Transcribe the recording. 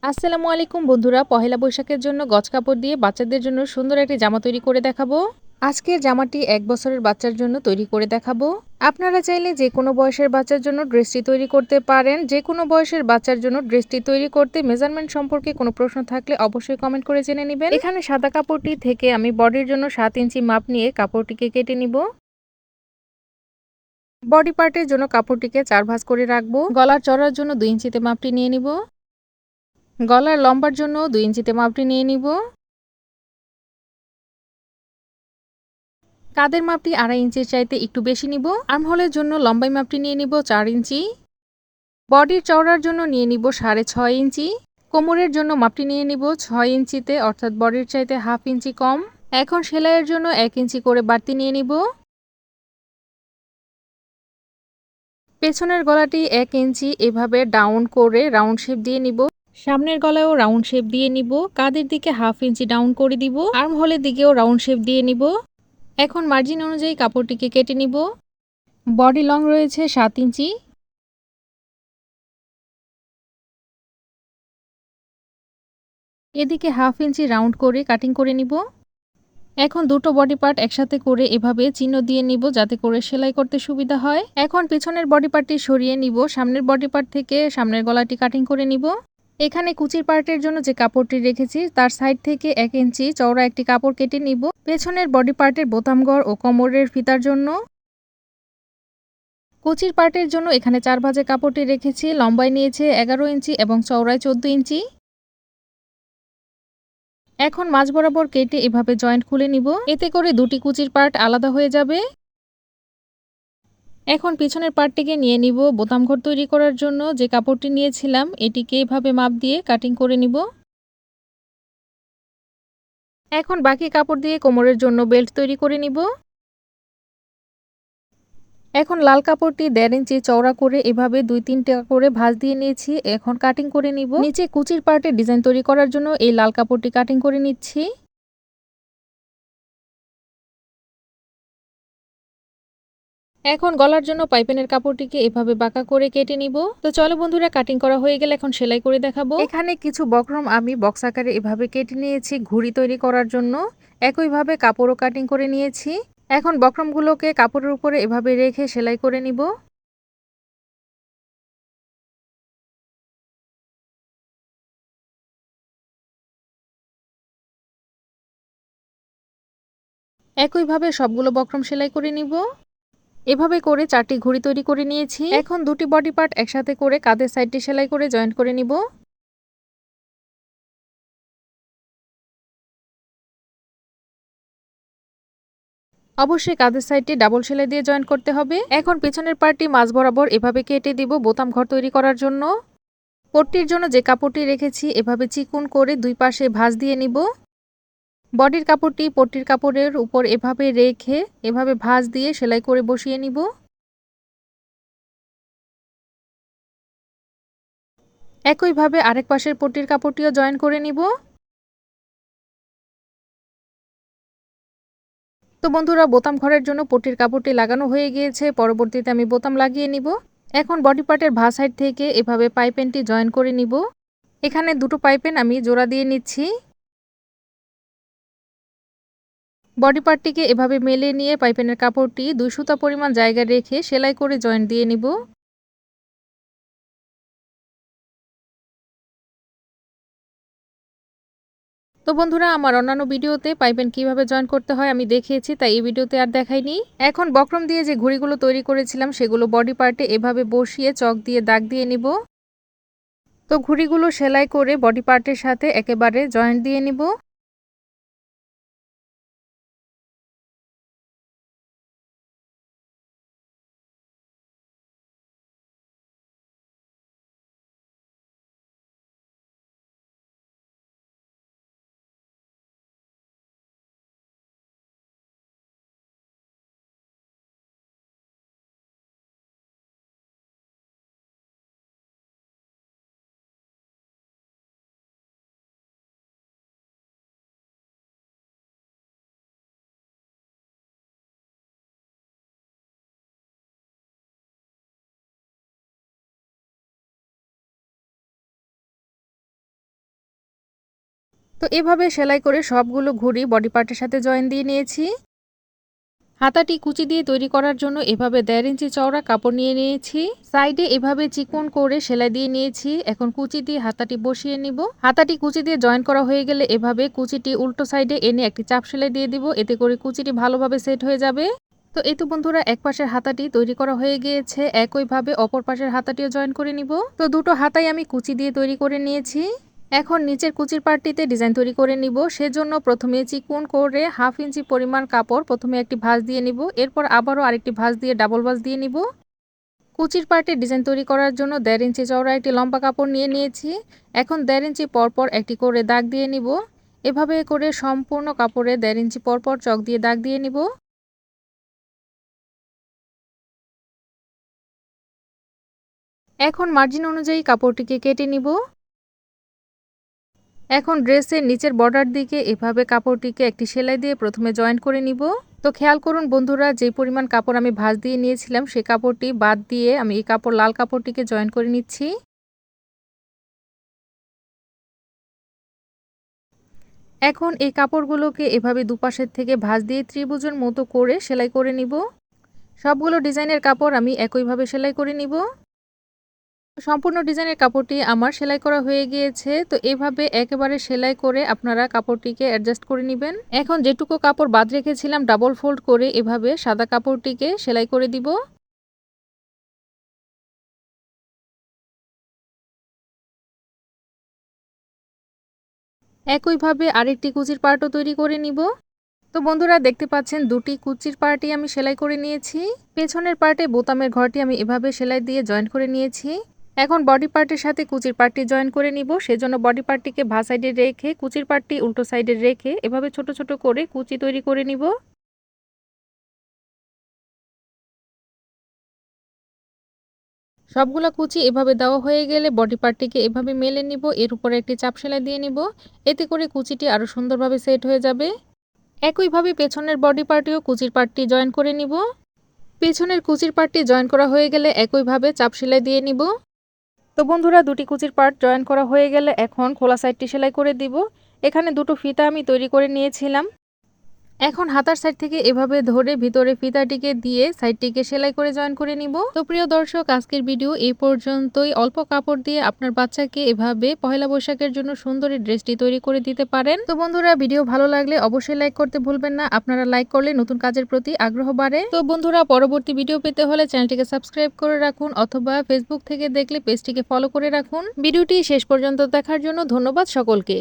আসসালামু আলাইকুম বন্ধুরা, পহেলা বৈশাখের জন্য গজ কাপড় দিয়ে বাচ্চাদের জন্য সুন্দর একটি জামা তৈরি করে দেখাবো। আজকের জামাটি ১ বছরের বাচ্চার জন্য তৈরি করে দেখাবো। আপনারা চাইলে যে কোনো বয়সের বাচ্চার জন্য ড্রেসটি তৈরি করতে পারেন। যে কোনো বয়সের বাচ্চার জন্য ড্রেসটি তৈরি করতে মেজারমেন্ট সম্পর্কে কোনো প্রশ্ন থাকলে অবশ্যই কমেন্ট করে জেনে নেবেন। এখানে সাদা কাপড়টি থেকে আমি বডির জন্য ৭ ইঞ্চি মাপ নিয়ে কাপড়টিকে কেটে নিব। বডি পার্টের জন্য কাপড়টিকে ৪ ভাঁজ করে রাখবো। গলার চড়ার জন্য ২ ইঞ্চিতে মাপটি নিয়ে নিব। গলার লম্বার জন্য ২ ইঞ্চিতে মাপটি নিয়ে নিব। কাঁধের মাপটি ২.৫ ইঞ্চির চাইতে একটু বেশি নিব। আর্মহোলের জন্য লম্বাই মাপটি নিয়ে নিব ৪ ইঞ্চি। বডির চওড়ার জন্য নিয়ে নিব ৬.৫ ইঞ্চি। কোমরের জন্য মাপটি নিয়ে নিব ৬ ইঞ্চিতে, অর্থাৎ বডির চাইতে ১/২ ইঞ্চি কম। এখন সেলাইয়ের জন্য ১ ইঞ্চি করে বাড়তি নিয়ে নিব। পেছনের গলাটি ১ ইঞ্চি এভাবে ডাউন করে রাউন্ড শেপ দিয়ে নিব। সামনের গলায়ও রাউন্ড শেপ দিয়ে নিব। কাঁধের দিকে ১/২ ইঞ্চি ডাউন করে দিব। আর্মহোলের দিকেও রাউন্ড শেপ দিয়ে নিব। এখন মার্জিন অনুযায়ী কাপড়টিকে কেটে নিব। বডি লং রয়েছে ৭ ইঞ্চি। এদিকে ১/২ ইঞ্চি রাউন্ড করে কাটিং করে নিব। এখন দুটো বডি পার্ট একসাথে করে এভাবে চিহ্ন দিয়ে নিব, যাতে করে সেলাই করতে সুবিধা হয়। এখন পিছনের বডি পার্টটি সরিয়ে নিব। সামনের বডি পার্ট থেকে সামনের গলাটি কাটিং করে নিব। এখানে কুচির পার্টের জন্য যে কাপড়টি রেখেছি তার সাইড থেকে ১ ইঞ্চি চওড়া একটি কাপড় কেটে নিব পেছনের বডি পার্টের বোতামঘর ও কোমরের ফিতার জন্য। কুচির পার্টের জন্য এখানে ৪ ভাঁজে কাপড়টি রেখেছি। লম্বায় নিয়েছে ১১ ইঞ্চি এবং চওড়ায় ১৪ ইঞ্চি। এখন মাঝ বরাবর কেটে এভাবে জয়েন্ট খুলে নিব। এতে করে দুটি কুচির পার্ট আলাদা হয়ে যাবে। এখন পিছনের পার্টটিকে নিয়ে নিব বোতামঘর তৈরি করার জন্য যে কাপড়টি নিয়েছিলাম এটিকে এভাবে মাপ দিয়ে কাটিং করে নিব। এখন বাকি কাপড় দিয়ে কোমরের জন্য বেল্ট তৈরি করে নিব। এখন লাল কাপড়টি ১.৫ ইঞ্চি চওড়া করে এভাবে ২-৩টা করে ভাঁজ দিয়ে নিয়েছি। এখন কাটিং করে নিব। নিচে কুচির পার্টে ডিজাইন তৈরি করার জন্য এই লাল কাপড়টি কাটিং করে নিচ্ছি। এখন গলার জন্য পাইপিনের কাপড়টিকে এভাবে বাঁকা করে কেটে নিব। তো চলো বন্ধুরা, কাটিং করা হয়ে গেলে এখন সেলাই করে দেখাবো। এখানে কিছু বক্রম আমি বক্স আকারে এভাবে কেটে নিয়েছি ঘুড়ি তৈরি করার জন্য। একইভাবে কাপড়ও কাটিং করে নিয়েছি। এখন বক্রমগুলোকে কাপড়ের উপরে এভাবে রেখে সেলাই করে নিব। একইভাবে সবগুলো বক্রম সেলাই করে নিব। এভাবে করে ৪টি ঘুড়ি তৈরি করে নিয়েছি। এখন দুটি বডি পার্ট একসাথে করে কাঁধের সাইডটি সেলাই করে জয়েন্ট করে নিব। অবশ্যই কাঁধের সাইডটি ডাবল সেলাই দিয়ে জয়েন করতে হবে। এখন পেছনের পার্টটি মাঝ বরাবর এভাবে কেটে দিব বোতাম ঘর তৈরি করার জন্য। পট্টির জন্য যে কাপড়টি রেখেছি এভাবে চিকন করে দুই পাশে ভাঁজ দিয়ে নিব। বডির কাপড়টি পট্টির কাপড়ের উপর এভাবে রেখে এভাবে ভাঁজ দিয়ে সেলাই করে বসিয়ে নিব। একইভাবে আরেক পাশের পট্টির কাপড়টিও জয়েন করে নিব। তো বন্ধুরা, বোতাম ঘরের জন্য পট্টির কাপড়টি লাগানো হয়ে গিয়েছে। পরবর্তীতে আমি বোতাম লাগিয়ে নিব। এখন বডি পার্টের ভাঁজ সাইড থেকে এভাবে পাইপেনটি জয়েন করে নিব। এখানে দুটো পাইপেন আমি জোড়া দিয়ে নিচ্ছি। বডি পার্টটিকে এভাবে মেলে নিয়ে পাইপেনের কাপড়টি ২ সুতা পরিমাণ জায়গা রেখে সেলাই করে জয়েন্ট দিয়ে নিব। তো বন্ধুরা, আমার অন্যান্য ভিডিওতে পাইপেন কিভাবে জয়েন করতে হয় আমি দেখিয়েছি, তাই এই ভিডিওতে আর দেখাইনি। এখন বক্রম দিয়ে যে ঘুড়িগুলো তৈরি করেছিলাম সেগুলো বডি পার্টে এভাবে বসিয়ে চক দিয়ে দাগ দিয়ে নিব। তো ঘুড়িগুলো সেলাই করে বডি পার্টের সাথে একেবারে জয়েন্ট দিয়ে নিব। তো এভাবে সেলাই করে সবগুলো ঘুড়ি বডি পার্টের সাথে জয়েন দিয়ে নিয়েছি। হাতাটি কুচি দিয়ে তৈরি করার জন্য এভাবে 1.5 ইঞ্চি চওড়া কাপড় নিয়ে নিয়েছি। সাইডে এভাবে চিকন করে সেলাই দিয়ে নিয়েছি। এখন কুচি দিয়ে হাতাটি বসিয়ে নিব। হাতাটি কুচি দিয়ে জয়েন করা হয়ে গেলে এভাবে কুচিটি উল্টো সাইডে এনে একটি চাপ সেলাই দিয়ে দিব, এতে করে কুচিটি ভালোভাবে সেট হয়ে যাবে। তো এই তো বন্ধুরা, এক পাশের হাতাটি তৈরি করা হয়ে গিয়েছে, একইভাবে অপর পাশের হাতাটিও জয়েন করে নিব। তো দুটো হাতাই আমি কুচি দিয়ে তৈরি করে নিয়েছি। এখন নিচের কুচির পার্টটিতে ডিজাইন তৈরি করে নিব। সেজন্য প্রথমে চিকন করে 1/2 ইঞ্চি পরিমাণ কাপড় প্রথমে একটি ভাঁজ দিয়ে নিব, এরপর আবারও আরেকটি ভাঁজ দিয়ে ডাবল ভাঁজ দিয়ে নিব। কুচির পার্টে ডিজাইন তৈরি করার জন্য 1.5 ইঞ্চি চওড়া একটি লম্বা কাপড় নিয়ে নিয়েছি। এখন 1.5 ইঞ্চি পরপর একটি করে দাগ দিয়ে নিব। এভাবে করে সম্পূর্ণ কাপড়ে 1.5 ইঞ্চি পরপর চক দিয়ে দাগ দিয়ে নিব। এখন মার্জিন অনুযায়ী কাপড়টিকে কেটে নিব। এখন ড্রেসের নিচের বর্ডার দিকে এভাবে কাপড়টিকে একটি সেলাই দিয়ে প্রথমে জয়েন করে নিব। তো খেয়াল করুন বন্ধুরা, যে পরিমাণ কাপড় আমি ভাঁজ দিয়ে নিয়েছিলাম সেই কাপড়টি বাদ দিয়ে আমি এই কাপড় লাল কাপড়টিকে জয়েন করে নিচ্ছি। এখন এই কাপড়গুলোকে এভাবে দুপাশের থেকে ভাঁজ দিয়ে ত্রিভুজের মতো করে সেলাই করে নিব। সবগুলো ডিজাইনের কাপড় আমি একইভাবে সেলাই করে নিব। সম্পূর্ণ ডিজাইনের কাপড়টি আমার সেলাই করা হয়ে গিয়েছে। তো এভাবে একেবারে সেলাই করে আপনারা কাপড়টিকে অ্যাডজাস্ট করে নেবেন। এখন যেটুকু কাপড় বাদ রেখেছিলাম ডাবল ফোল্ড করে এভাবে সাদা কাপড়টিকে সেলাই করে দিব। একইভাবে আরেকটি কুচির পার্টও তৈরি করে নিব। তো বন্ধুরা, দেখতে পাচ্ছেন দুটি কুচির পার্টই আমি সেলাই করে নিয়েছি। পেছনের পার্টে বোতামের ঘরটি আমি এভাবে সেলাই দিয়ে জয়েন করে নিয়েছি। এখন বডি পার্টের সাথে কুচির পার্টটি জয়েন করে নিব। সেজন্য বডি পার্টটিকে ভাঁ সাইডে রেখে কুচির পার্টটি উল্টো সাইডে রেখে এভাবে ছোট ছোট করে কুচি তৈরি করে নিব। সবগুলা কুচি এভাবে দেওয়া হয়ে গেলে বডি পার্টটিকে এভাবে মেলে নিব, এর উপরে একটি চাপ সেলাই দিয়ে নিব। এতে করে কুচিটি আরো সুন্দরভাবে সেট হয়ে যাবে। একইভাবে পেছনের বডি পার্টেও কুচির পার্টটি জয়েন করে নিব। পেছনের কুচির পার্টটি জয়েন করা হয়ে গেলে একইভাবে চাপ সেলাই দিয়ে নিব। তো বন্ধুরা, দুটি কুচির পার্ট জয়েন করা হয়ে গেলে এখন খোলা সাইডটি সেলাই করে দিব। এখানে দুটো ফিতা আমি তৈরি করে নিয়েছিলাম। এখন হাতার সাইড থেকে এভাবে ধরে ভিতরে ফিতাটিকে দিয়ে সাইডটিকে সেলাই করে জয়েন করে নিব। তো প্রিয় দর্শক, আজকের ভিডিও এই পর্যন্তই। অল্প কাপড় দিয়ে আপনার বাচ্চাকে এভাবে পহেলা বৈশাখের জন্য সুন্দর এই ড্রেসটি তৈরি করে দিতে পারেন। তো বন্ধুরা, ভিডিও ভালো লাগলে অবশ্যই লাইক করতে ভুলবেন না। আপনারা লাইক করলে নতুন কাজের প্রতি আগ্রহ বাড়ে। তো বন্ধুরা, পরবর্তী ভিডিও পেতে হলে চ্যানেলটিকে সাবস্ক্রাইব করে রাখুন, অথবা ফেসবুক থেকে দেখলে পেজটিকে ফলো করে রাখুন। ভিডিওটি শেষ পর্যন্ত দেখার জন্য ধন্যবাদ সকলকে।